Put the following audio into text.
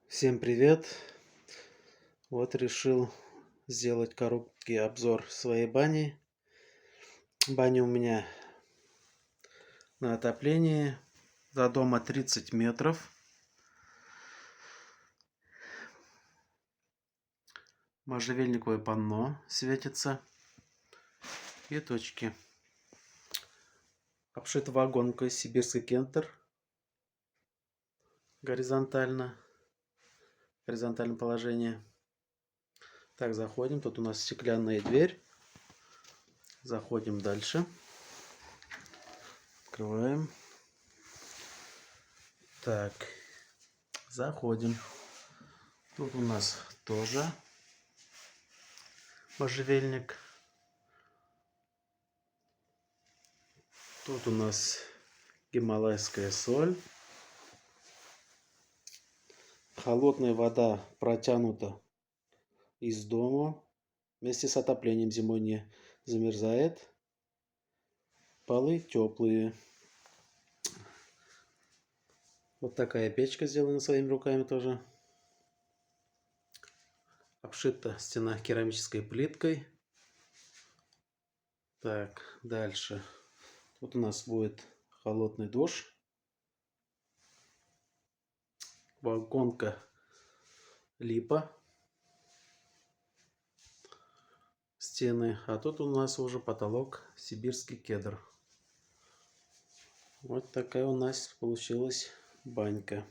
Всем привет! Вот решил сделать короткий обзор своей бани. Баня у меня на отоплении. До дома 30 метров. Можжевельниковое панно светится. И точки. Обшит вагонкой сибирский кентер. Горизонтальном положении. Так, заходим. Тут у нас стеклянная дверь. Заходим дальше. Открываем. Так, заходим. Тут у нас тоже можжевельник. Тут у нас гималайская соль. Холодная вода протянута из дома. Вместе с отоплением зимой не замерзает. Полы теплые. Вот такая печка сделана своими руками тоже. Обшита стена керамической плиткой. Так, дальше. Тут у нас будет холодный душ. Вагонка липа. Стены. А тут у нас уже потолок сибирский кедр. Вот такая у нас получилась банька.